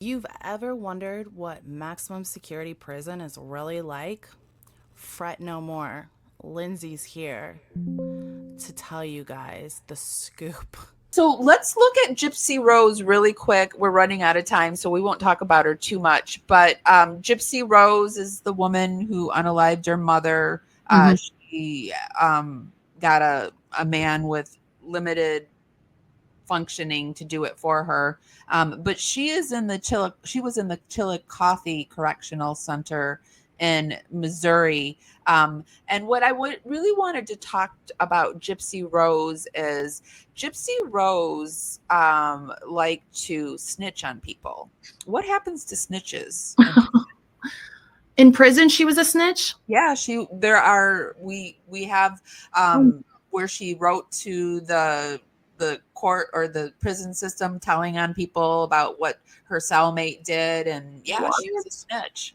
You've ever wondered what maximum security prison is really like? Fret no more. Lindsay's here to tell you guys the scoop. So let's look at Gypsy Rose really quick. We're running out of time, so we won't talk about her too much. But Gypsy Rose is the woman who unalived her mother. Mm-hmm. She got a man with limited functioning to do it for her. But she was in the Chillicothe Correctional Center in Missouri. And what I would really wanted to talk about Gypsy Rose is Gypsy Rose liked to snitch on people. What happens to snitches? In prison, she was a snitch? Yeah, we have where she wrote to the court or the prison system telling on people about what her cellmate did, and yeah, What? she was a snitch.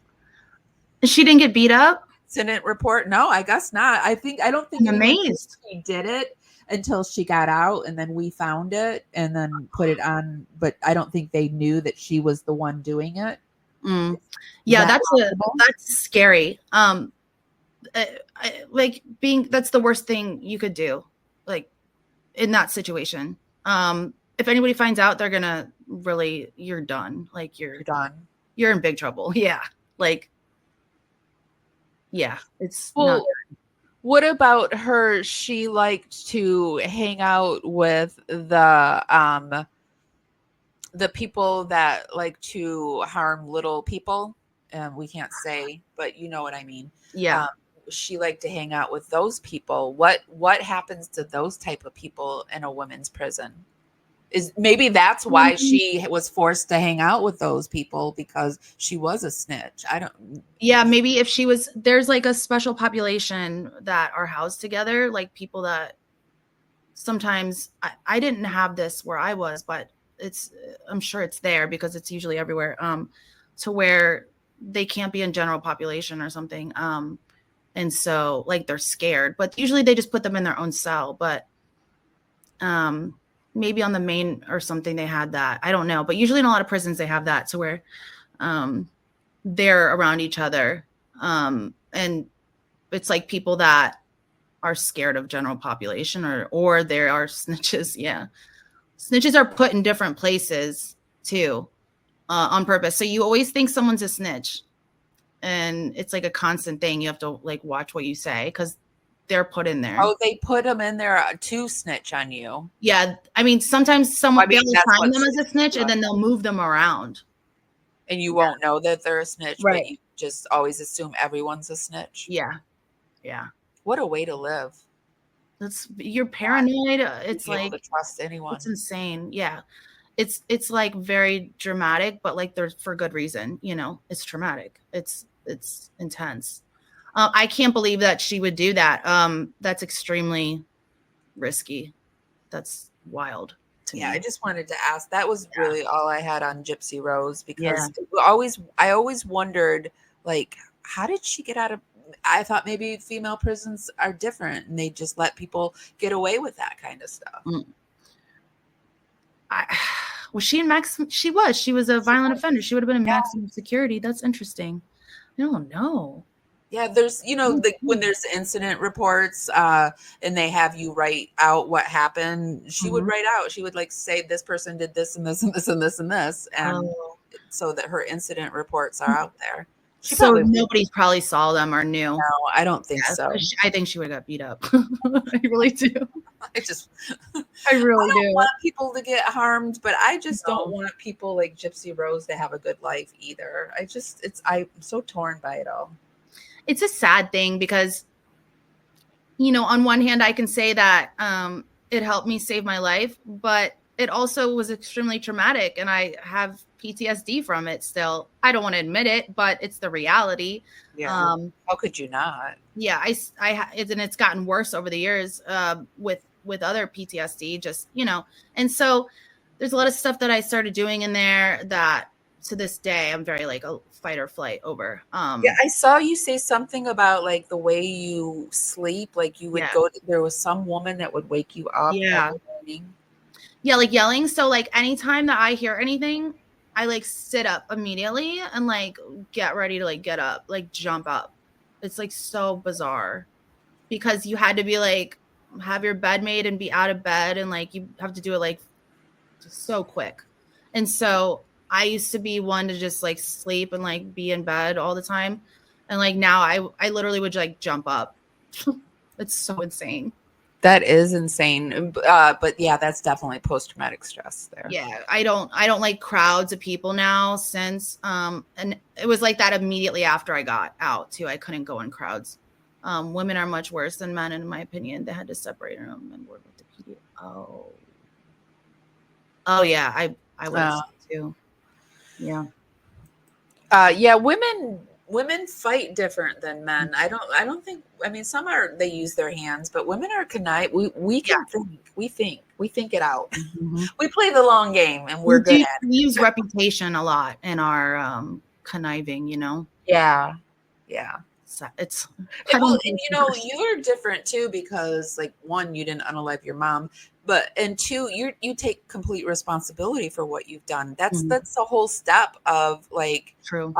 She didn't get beat up? Incident report? No, I guess not. I don't think I'm amazed. she did it until she got out, and then we found it and then put it on. But I don't think they knew that she was the one doing it. Yeah, that's scary. That's the worst thing you could do, like in that situation. If anybody finds out, they're gonna really, you're done. Like you're done. You're in big trouble. Yeah, like yeah, it's well, not. What about her? She liked to hang out with the people that like to harm little people. We can't say, but you know what I mean. Yeah. She liked to hang out with those people. What happens to those type of people in a women's prison? Is maybe that's why she was forced to hang out with those people, because she was a snitch. Yeah, maybe if she was, there's like a special population that are housed together, like people that sometimes I didn't have this where I was, but I'm sure it's there because it's usually everywhere. To where they can't be in general population or something. And so like they're scared, but usually they just put them in their own cell. But maybe on the main or something they had that. I don't know. But usually in a lot of prisons they have that to where they're around each other. And it's like people that are scared of general population or there are snitches. Yeah. Snitches are put in different places too, on purpose. So you always think someone's a snitch. And it's like a constant thing. You have to like watch what you say because they're put in there. Oh, they put them in there to snitch on you. Yeah. I mean, sometimes they'll find them as a snitch and then they'll move them around. And you won't know that they're a snitch, right. But you just always assume everyone's a snitch. Yeah. Yeah. What a way to live. You're paranoid. It's like to trust anyone. It's insane. Yeah. It's like very dramatic, but like there's for good reason, you know, it's traumatic. It's intense. I can't believe that she would do that. That's extremely risky. That's wild to me. I just wanted to ask. That was really all I had on Gypsy Rose, because I always wondered, like, how did she get out of? I thought maybe female prisons are different and they just let people get away with that kind of stuff. Was she in maximum? She was a violent offender. She would have been in maximum security. That's interesting. I don't know. Yeah, there's, when there's incident reports and they have you write out what happened, she would write out, she would like say this person did this and this and this and this and this. And so that her incident reports are out there. So nobody probably saw them or knew. No, I don't think so. I think she would have got beat up. I really do. I really don't want people to get harmed, but I just don't want people like Gypsy Rose to have a good life either. I'm so torn by it all. It's a sad thing because, on one hand, I can say that it helped me save my life, but it also was extremely traumatic and I have PTSD from it still. I don't want to admit it, but it's the reality. Yeah. How could you not? Yeah. And it's gotten worse over the years with other PTSD, just, and so there's a lot of stuff that I started doing in there that to this day, I'm very like a fight or flight over. I saw you say something about like the way you sleep, like you would there was some woman that would wake you up every morning. Yeah, like yelling. So like anytime that I hear anything, I like sit up immediately and like get ready to like get up, like jump up. It's like so bizarre because you had to be like have your bed made and be out of bed, and like you have to do it like so quick. And so I used to be one to just like sleep and like be in bed all the time. And like now I literally would like jump up. It's so insane. That is insane. But yeah, that's definitely post-traumatic stress there. Yeah, I don't like crowds of people now since and it was like that immediately after I got out too. I couldn't go in crowds. Women are much worse than men in my opinion. They had to separate them and work with the PD. Oh yeah, I would have too. Yeah. Yeah, women fight different than men. I don't think, I mean, some are, they use their hands, but women are connive. We can think. We think it out. Mm-hmm. We play the long game and we're good at it. We use reputation a lot in our conniving, you know? Yeah. Yeah. It's well, and you know, you're different too, because like, one, you didn't unalive your mom, and two, you take complete responsibility for what you've done. That's the whole step of like, true.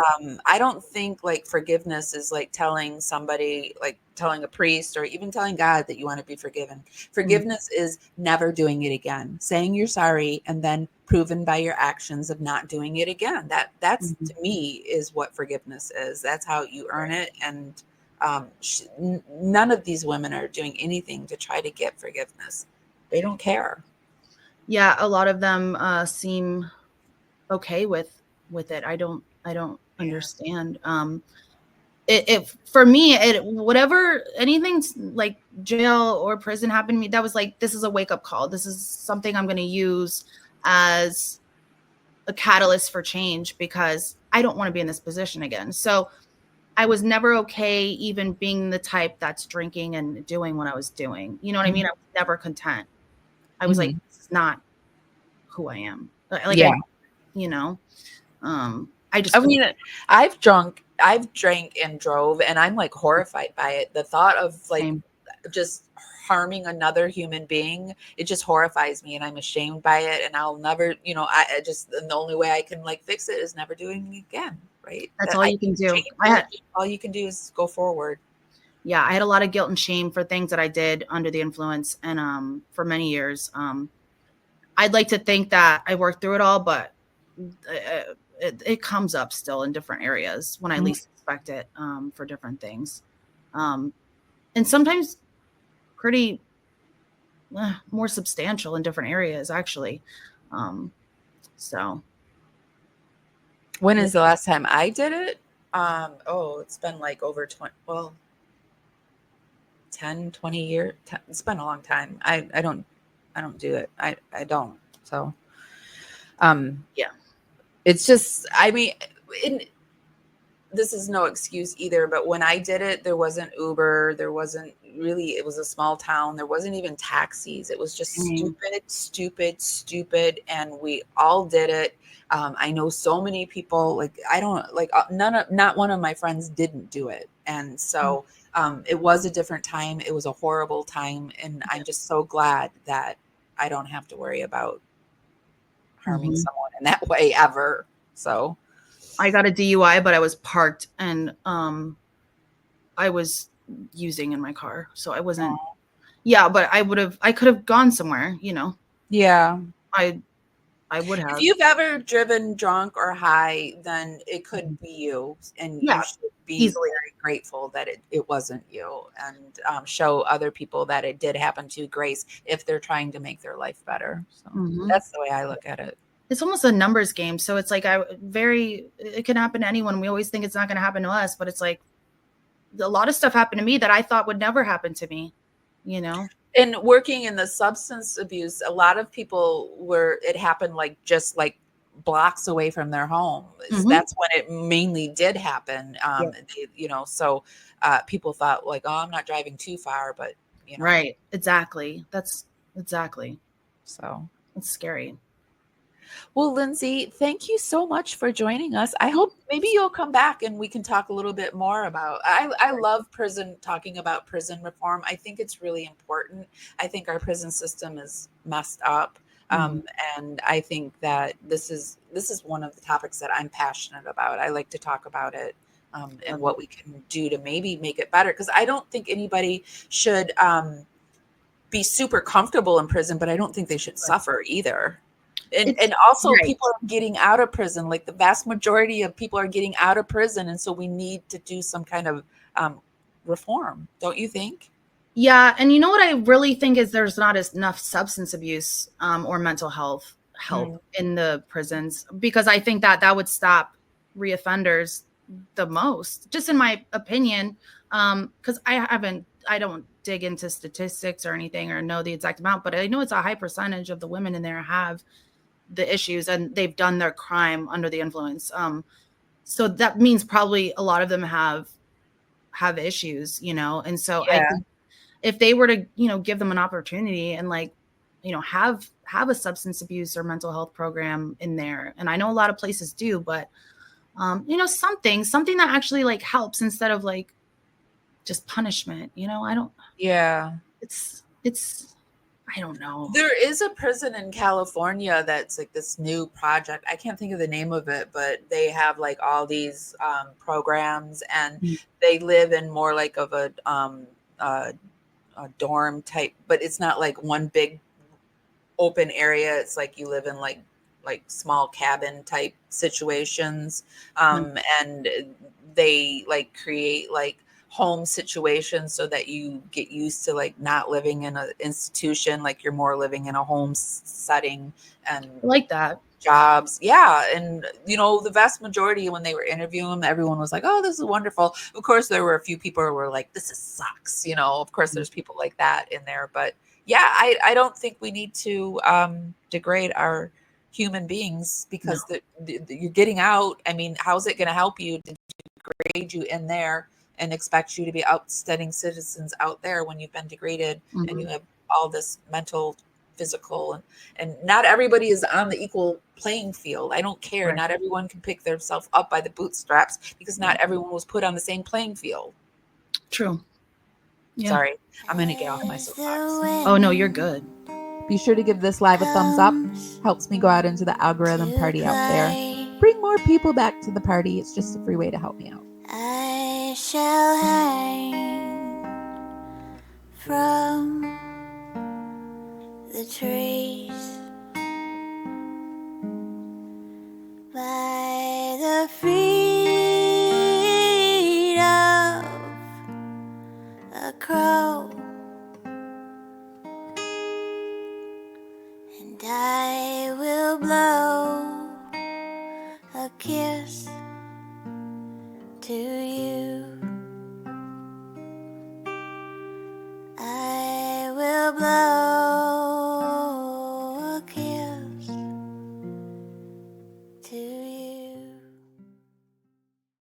I don't think like forgiveness is like telling somebody, like telling a priest or even telling God that you want to be forgiven. Forgiveness is never doing it again, saying you're sorry, and then proven by your actions of not doing it again. That's to me is what forgiveness is. That's how you earn it. And none of these women are doing anything to try to get forgiveness. They don't care. Yeah, a lot of them seem okay with it. I don't understand. It for me, whatever, anything like jail or prison happened to me, that was like, this is a wake up call. This is something I'm going to use as a catalyst for change because I don't want to be in this position again. So I was never okay even being the type that's drinking and doing what I was doing. You know what I mean? I was never content. I was like, this is not who I am. Like, yeah. you know, I've drank and drove, and I'm like horrified by it. The thought of like just harming another human being, it just horrifies me, and I'm ashamed by it. And I'll never, you know, I just, the only way I can like fix it is never doing it again. Right. That's all you can do. All you can do is go forward. Yeah. I had a lot of guilt and shame for things that I did under the influence. And for many years, I'd like to think that I worked through it all, but it comes up still in different areas when I least expect it, for different things. And sometimes pretty more substantial in different areas, actually. So. When is the last time I did it? It's been like over 10, 20 years. It's been a long time. I don't do it. I don't. So, yeah. It's just, I mean, this is no excuse either, but when I did it, there wasn't Uber. There wasn't really, it was a small town. There wasn't even taxis. It was just stupid. And we all did it. I know so many people, like, I don't like not one of my friends didn't do it. And so, it was a different time. It was a horrible time. And I'm just so glad that I don't have to worry about harming someone in that way ever. So I got a DUI, but I was parked and I was using in my car. So I wasn't, but I could have gone somewhere, you know? Yeah. I would have. If you've ever driven drunk or high, then it could be you. And you should be very grateful that it wasn't you, and show other people that it did happen to grace if they're trying to make their life better. So that's the way I look at it. It's almost a numbers game. So it's like it can happen to anyone. We always think it's not going to happen to us, but it's like a lot of stuff happened to me that I thought would never happen to me, you know? And working in the substance abuse, a lot of people it happened like just like blocks away from their home. That's when it mainly did happen. So people thought like, oh, I'm not driving too far, but you know. Right. Exactly. That's exactly. So it's scary. Well, Lindsay, thank you so much for joining us. I hope maybe you'll come back and we can talk a little bit more about, I love talking about prison reform. I think it's really important. I think our prison system is messed up. And I think that this is one of the topics that I'm passionate about. I like to talk about it, and what we can do to maybe make it better. Because I don't think anybody should be super comfortable in prison, but I don't think they should suffer either. And also right. people are getting out of prison. Like the vast majority of people are getting out of prison. And so we need to do some kind of reform. Don't you think? Yeah. And you know what I really think is there's not enough substance abuse or mental health help in the prisons, because I think that would stop reoffenders the most, just in my opinion. Because I don't dig into statistics or anything or know the exact amount, but I know it's a high percentage of the women in there have the issues and they've done their crime under the influence. So that means probably a lot of them have issues, and so I think if they were to, give them an opportunity and like, have a substance abuse or mental health program in there. And I know a lot of places do, but something that actually like helps instead of like just punishment, I don't, it's, I don't know. There is a prison in California that's like this new project. I can't think of the name of it, but they have like all these programs, and they live in more like of a dorm type, but it's not like one big open area. It's like you live in like small cabin type situations, and they like create like home situations so that you get used to like not living in an institution, like you're more living in a home setting. And I like that. Jobs. And the vast majority, when they were interviewing them, everyone was like, oh, this is wonderful. Of course there were a few people who were like, this sucks. Of course there's people like that in there, but I don't think we need to degrade our human beings because you're getting out. I mean, how's it going to help you to degrade you in there and expect you to be outstanding citizens out there when you've been degraded and you have all this mental, physical, and not everybody is on the equal playing field. I don't care. Not everyone can pick themselves up by the bootstraps because not everyone was put on the same playing field. True. Yeah. Sorry, I'm gonna get off my soapbox. Oh no, you're good. Be sure to give this live a thumbs up. Helps me go out into the algorithm party out there. Bring more people back to the party. It's just a free way to help me out. I shall hang from the trees by the feet of a crow, and I will blow a kiss to you. I will blow